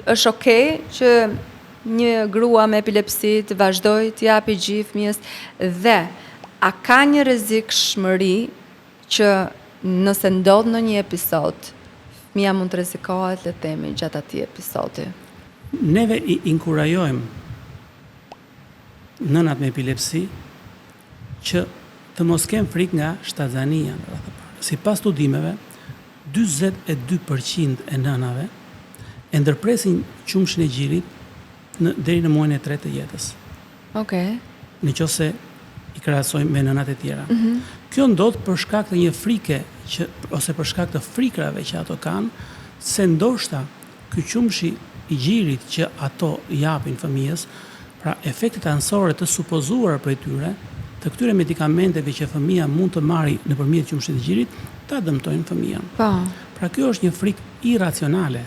është okay që një grua me epilepsi të vazhdoj të japi gjy fëmijës dhe a ka një rrezikshmëri që nëse ndodh në një episod, fëmia mund të rrezikohet, le të themi, gjatë atij episodi? Neve I inkurajojmë nënat me epilepsi që të mos kenë frikë nga shtazania. Sipas studimeve, 42% e nënave e ndërpresin qumshin e gjirit deri në muajin e 3 të jetës. Okej. Nëse I krahasojmë me nënat e tjera. Kjo ndodh për shkak të një frike ose për shkak të frikrave që ato kanë, se ndoshta ky qumshi I gjirit që ato japin fëmijës, pra efektet anësore të supozuara prej tyre, të këtyre medikamenteve që fëmia mund të marrë nëpërmjet qumshit të gjirit, ta dëmtojnë fëmijën. Po. Pra kjo është një frikë iracionale